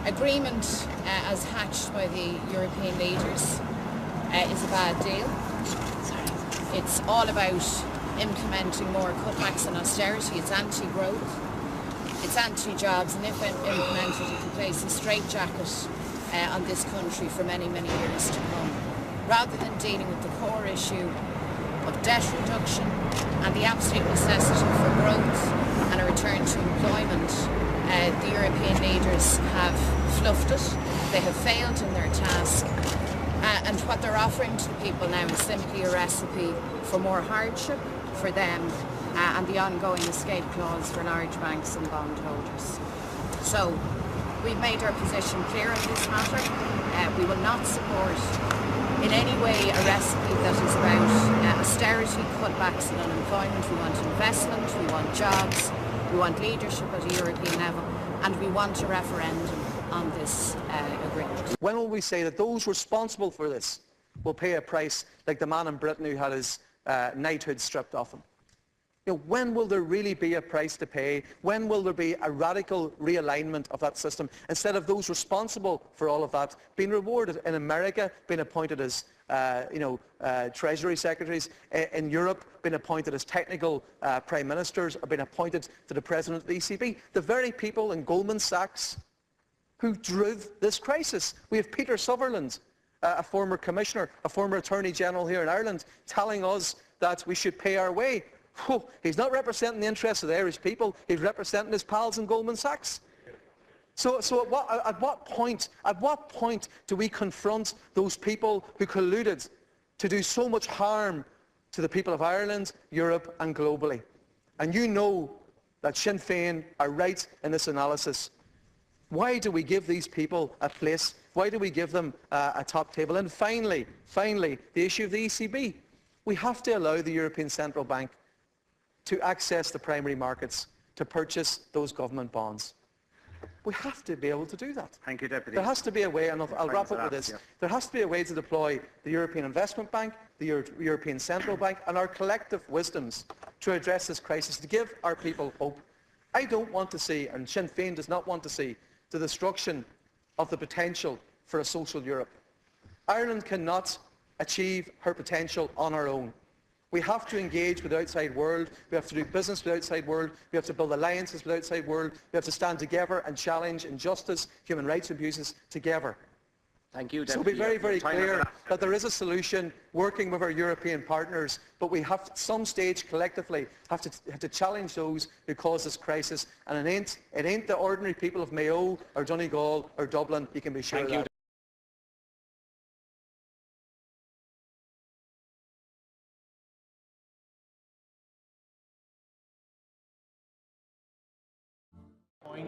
agreement as hatched by the European leaders is a bad deal. It's all about implementing more cutbacks and austerity. It's anti-growth, it's anti-jobs, and if implemented it can place a straitjacket on this country for many, many years to come. Rather than dealing with the core issue of debt reduction and the absolute necessity for growth and a return to employment, the European leaders have fluffed it. They have failed in their task. And what they're offering to the people now is simply a recipe for more hardship for them and the ongoing escape clause for large banks and bondholders. So we've made our position clear on this matter. We will not support in any way a recipe that is about austerity, cutbacks and unemployment. We want investment, we want jobs, we want leadership at a European level, and we want a referendum on this agreement. When will we say that those responsible for this will pay a price like the man in Britain who had his knighthood stripped off him? You know, when will there really be a price to pay? When will there be a radical realignment of that system, instead of those responsible for all of that being rewarded? In America, being appointed as Treasury Secretaries, in Europe being appointed as technical Prime Ministers, or being appointed to the President of the ECB. The very people in Goldman Sachs who drove this crisis. We have Peter Sutherland, a former Commissioner, a former Attorney General here in Ireland, telling us that we should pay our way. He's not representing the interests of the Irish people, he's representing his pals in Goldman Sachs. So at what point do we confront those people who colluded to do so much harm to the people of Ireland, Europe and globally? And you know that Sinn Féin are right in this analysis. Why do we give these people a place? Why do we give them a top table? And finally, the issue of the ECB. We have to allow the European Central Bank to access the primary markets to purchase those government bonds. We have to be able to do that. Thank you, Deputy. There has to be a way, and I'll wrap up with this. Yeah. There has to be a way to deploy the European Investment Bank, the European Central Bank, and our collective wisdoms to address this crisis, to give our people hope. I don't want to see, and Sinn Féin does not want to see, the destruction of the potential for a social Europe. Ireland cannot achieve her potential on our own. We have to engage with the outside world, we have to do business with the outside world, we have to build alliances with the outside world, we have to stand together and challenge injustice, human rights abuses together. Thank you, So Deputy. be very, very clear that there is a solution working with our European partners, but we have, at some stage collectively, have to challenge those who cause this crisis, and it ain't the ordinary people of Mayo or Donegal or Dublin, you can be sure of that.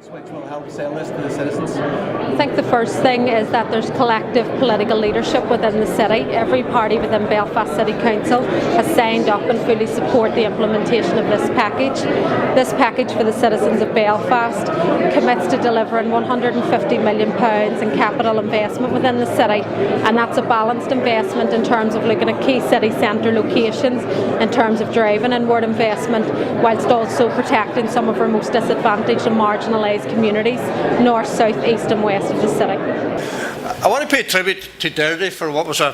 Which will help sell this to the citizens? I think the first thing is that there's collective political leadership within the city. Every party within Belfast City Council has signed up and fully support the implementation of this package. This package for the citizens of Belfast commits to delivering £150 million in capital investment within the city, and that's a balanced investment in terms of looking at key city centre locations, in terms of driving inward investment, whilst also protecting some of our most disadvantaged and marginalised communities, north, south, east and west of the city. I want to pay tribute to Dáil for what was an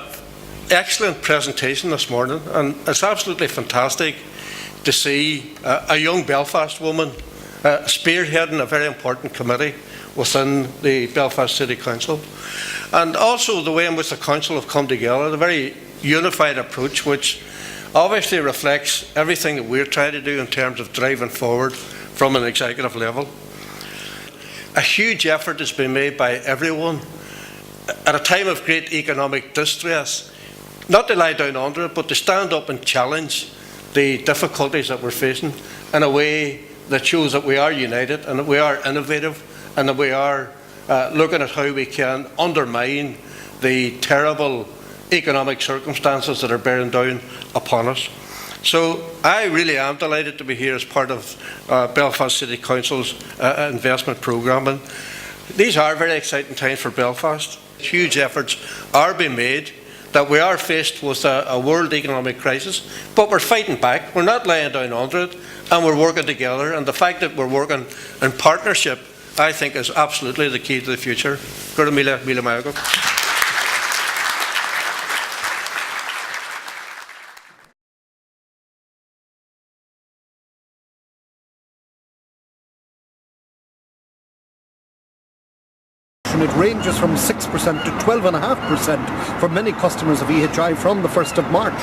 excellent presentation this morning, and it's absolutely fantastic to see a young Belfast woman spearheading a very important committee within the Belfast City Council, and also the way in which the Council have come together, the very unified approach which obviously reflects everything that we're trying to do in terms of driving forward from an executive level. A huge effort has been made by everyone at a time of great economic distress, not to lie down under it, but to stand up and challenge the difficulties that we're facing in a way that shows that we are united and that we are innovative and that we are looking at how we can undermine the terrible economic circumstances that are bearing down upon us. So I really am delighted to be here as part of Belfast City Council's investment programme. And these are very exciting times for Belfast. Huge efforts are being made, that we are faced with a world economic crisis, but we're fighting back. We're not lying down under it, and we're working together. And the fact that we're working in partnership I think is absolutely the key to the future. Gura míle maith agam. It ranges from 6% to 12.5% for many customers of EHI from the 1st of March.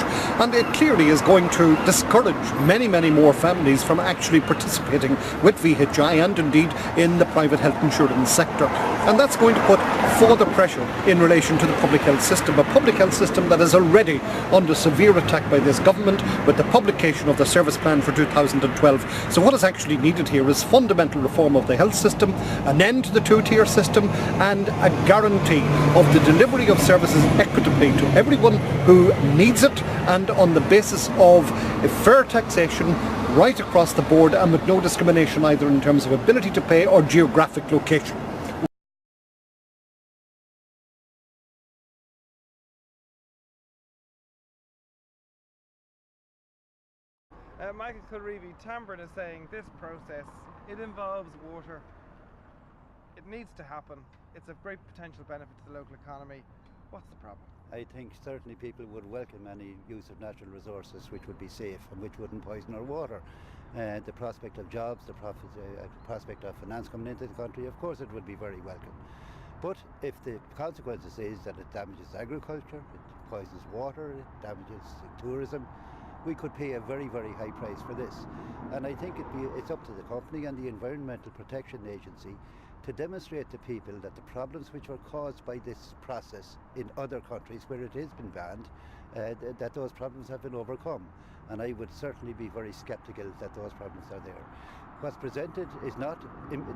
And it clearly is going to discourage many, many more families from actually participating with VHI and indeed in the private health insurance sector. And that's going to put further pressure in relation to the public health system, a public health system that is already under severe attack by this government with the publication of the service plan for 2012. So what is actually needed here is fundamental reform of the health system, an end to the two-tier system, and a guarantee of the delivery of services equitably to everyone who needs it, and on the basis of fair taxation right across the board and with no discrimination either in terms of ability to pay or geographic location. Michael Kilreevy, Tamburn is saying this process, it involves water. It needs to happen. It's of great potential benefit to the local economy. What's the problem? I think certainly people would welcome any use of natural resources which would be safe and which wouldn't poison our water. The prospect of jobs, the prospect of finance coming into the country, of course it would be very welcome. But if the consequences is that it damages agriculture, it poisons water, it damages tourism, we could pay a very, very high price for this. And I think it's up to the company and the Environmental Protection Agency to demonstrate to people that the problems which are caused by this process in other countries where it has been banned, that those problems have been overcome. And I would certainly be very sceptical that those problems are there. What's presented is not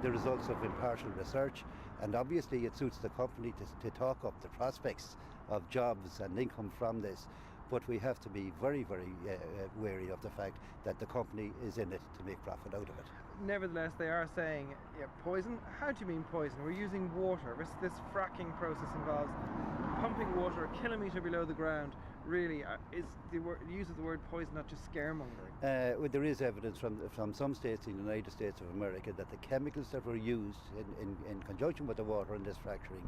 the results of impartial research, and obviously it suits the company to talk up the prospects of jobs and income from this. But we have to be very, very wary of the fact that the company is in it to make profit out of it. Nevertheless, they are saying poison. How do you mean poison? We're using water. This fracking process involves pumping water a kilometre below the ground. Really, is the use of the word poison not just scaremongering? Well, there is evidence from some states in the United States of America that the chemicals that were used in conjunction with the water in this fracturing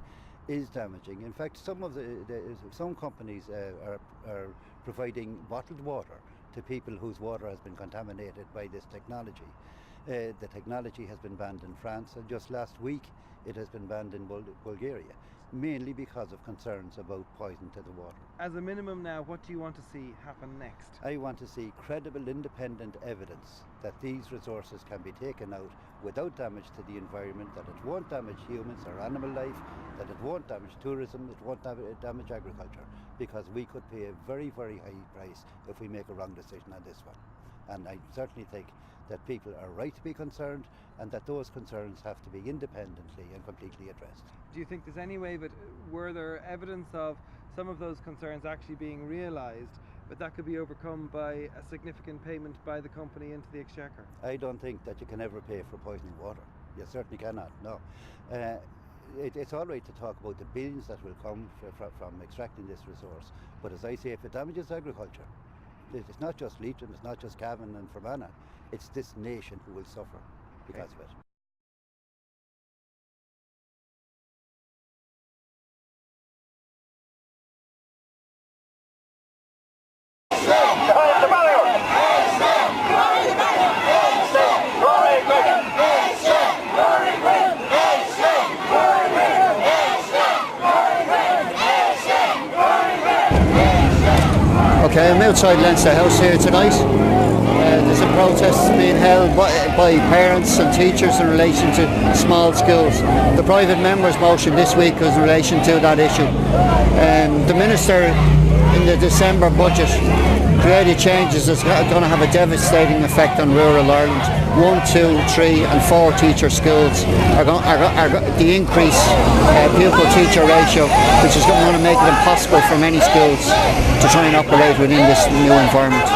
is damaging. In fact, some companies are providing bottled water to people whose water has been contaminated by this technology. The technology has been banned in France, and just last week it has been banned in Bulgaria, mainly because of concerns about poison to the water. As a minimum now, what do you want to see happen next? I want to see credible independent evidence that these resources can be taken out without damage to the environment, that it won't damage humans or animal life, that it won't damage tourism, it won't damage agriculture, because we could pay a very, very high price if we make a wrong decision on this one. And I certainly think that people are right to be concerned, and that those concerns have to be independently and completely addressed. Do you think there's any way, but were there evidence of some of those concerns actually being realised, but that could be overcome by a significant payment by the company into the exchequer? I don't think that you can ever pay for poisoning water. You certainly cannot, no. It's all right to talk about the billions that will come from extracting this resource, but as I say, if it damages agriculture, it's not just Leitrim, it's not just Cavan and Fermanagh, it's this nation who will suffer because of it. Okay, I'm outside Leinster House here tonight. There's a protest being held by parents and teachers in relation to small schools. The private member's motion this week was in relation to that issue. The Minister in the December budget created changes that's going to have a devastating effect on rural Ireland. 1, 2, 3 and 4 teacher schools are the increase pupil-teacher ratio, which is going to make it impossible for many schools to try and operate within this new environment.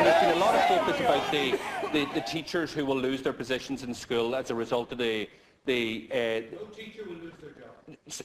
There's been a lot of focus about the teachers who will lose their positions in school as a result of the no teacher will lose their job.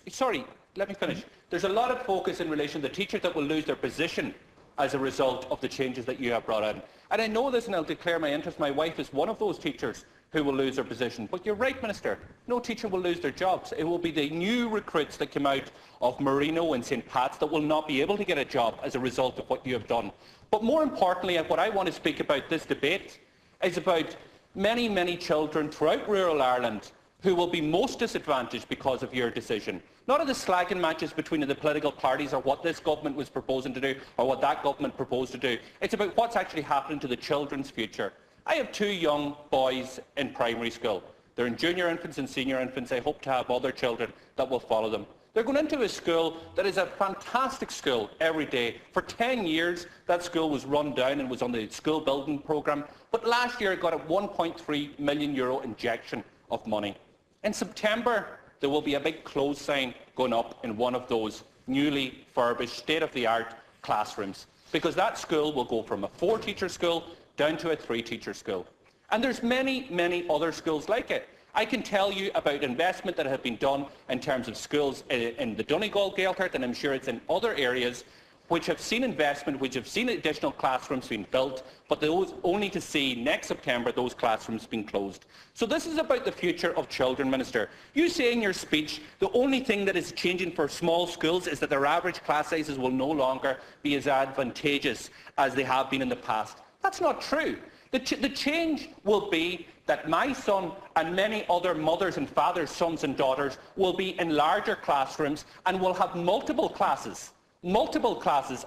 Sorry, let me finish. There's a lot of focus in relation to the teachers that will lose their position as a result of the changes that you have brought in. And I know this, and I'll declare my interest. My wife is one of those teachers who will lose their position. But you're right, Minister. No teacher will lose their jobs. It will be the new recruits that come out of Marino and St. Pat's that will not be able to get a job as a result of what you have done. But more importantly, what I want to speak about this debate is about many, many children throughout rural Ireland who will be most disadvantaged because of your decision. Not of the slagging matches between the political parties or what this government was proposing to do or what that government proposed to do. It's about what's actually happening to the children's future. I have 2 young boys in primary school. They're in junior infants and senior infants. I hope to have other children that will follow them. They're going into a school that is a fantastic school every day. For 10 years, that school was run down and was on the school building programme. But last year, it got a €1.3 million injection of money. In September, there will be a big close sign going up in one of those newly furbished, state-of-the-art classrooms, because that school will go from a 4-teacher school down to a 3-teacher school. And there's many, many other schools like it. I can tell you about investment that have been done in terms of schools in the Donegal Gaeltacht, and I'm sure it's in other areas, which have seen investment, which have seen additional classrooms being built, but those only to see next September those classrooms being closed. So this is about the future of children, Minister. You say in your speech the only thing that is changing for small schools is that their average class sizes will no longer be as advantageous as they have been in the past. That's not true. The change will be that my son and many other mothers and fathers, sons and daughters, will be in larger classrooms and will have multiple classes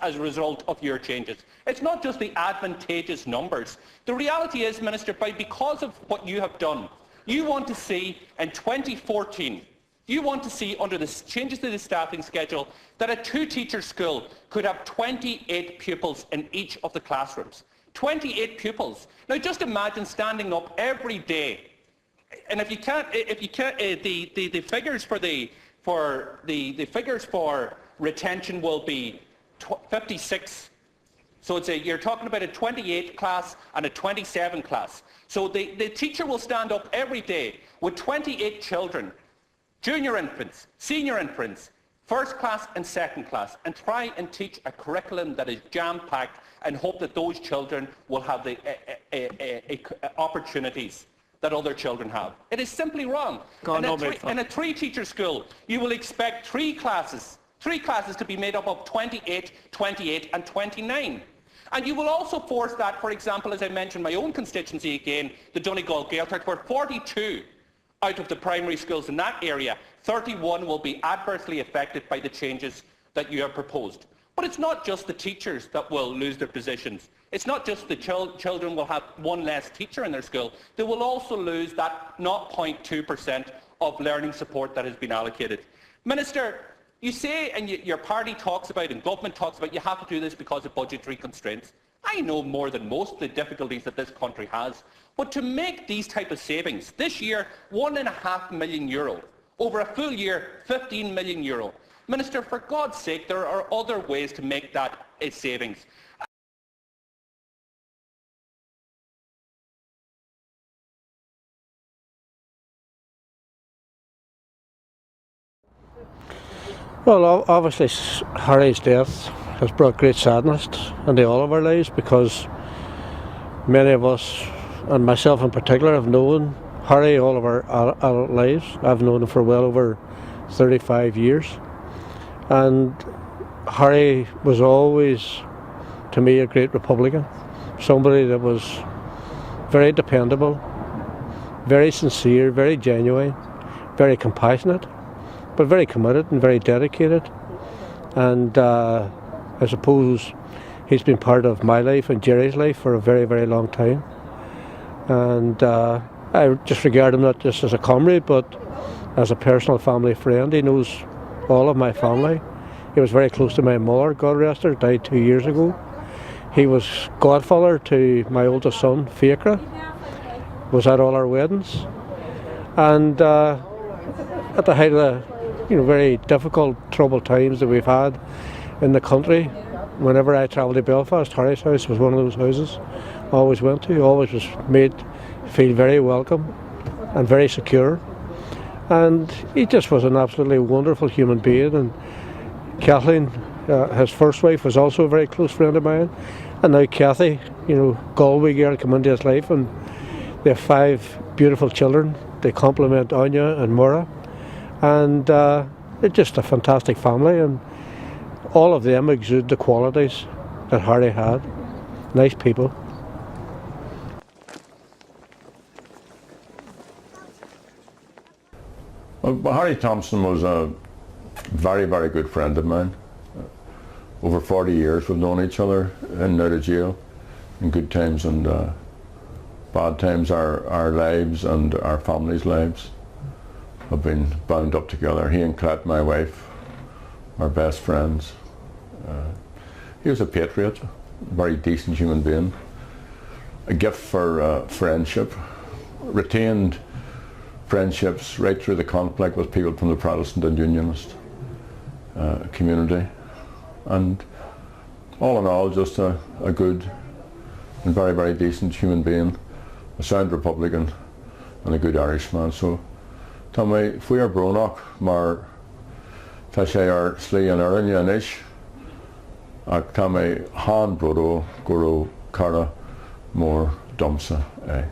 as a result of your changes. It's not just the advantageous numbers. The reality is, Minister, because of what you have done, you want to see in 2014, you want to see under the changes to the staffing schedule that a 2-teacher school could have 28 pupils in each of the classrooms. 28 pupils. Now just imagine standing up every day, and if you can't, the figures for retention will be 56. So you're talking about a 28 class and a 27 class. So the teacher will stand up every day with 28 children, junior infants, senior infants, first class and second class, and try and teach a curriculum that is jam-packed and hope that those children will have the opportunities that other children have. It is simply wrong. In a 3-teacher school, you will expect 3 classes to be made up of 28, 28 and 29. And you will also force that, for example, as I mentioned, my own constituency again, the Donegal Gaeltacht, where 42 out of the primary schools in that area, 31 will be adversely affected by the changes that you have proposed. But it's not just the teachers that will lose their positions. It's not just the children will have 1 less teacher in their school. They will also lose that 0.2% of learning support that has been allocated. Minister, you say, and your party talks about, and government talks about, you have to do this because of budgetary constraints. I know more than most the difficulties that this country has. But to make these type of savings, this year, €1.5 million. Over a full year, €15 million. Minister, for God's sake, there are other ways to make that a savings. Well, obviously Harry's death has brought great sadness into all of our lives, because many of us, and myself in particular, have known Harry all of our adult lives. I've known him for well over 35 years. And Harry was always, to me, a great Republican. Somebody that was very dependable, very sincere, very genuine, very compassionate, but very committed and very dedicated. And I suppose he's been part of my life and Jerry's life for a very, very long time. And I just regard him not just as a comrade, but as a personal family friend. He knows all of my family. He was very close to my mother, God rest her, died 2 years ago. He was godfather to my oldest son, Fiacra, was at all our weddings. And at the height of the very difficult, troubled times that we've had in the country, whenever I travelled to Belfast, Harry's house was one of those houses I always went to. Always was made feel very welcome and very secure. and he just was an absolutely wonderful human being. And Kathleen, his first wife, was also a very close friend of mine, and now Kathy, you know, Galway girl, come into his life, and they have 5 beautiful children. They complement Anya and Maura, and they're just a fantastic family, and all of them exude the qualities that Harry had. Nice people. Well, Harry Thompson was a very, very good friend of mine. Over 40 years we've known each other in and out of jail, in good times and bad times. Our lives and our families' lives have been bound up together. He and Colette, my wife, are best friends. He was a patriot, a very decent human being, a gift for friendship, retained friendships right through the conflict with people from the Protestant and Unionist community, and all in all just a good and very, very decent human being, a sound Republican and a good Irishman. So Tommy, fui ar brónach mar tá sé ar slí an oireann anois, ach tá mé hán brodó go raibh cara mór domsa é.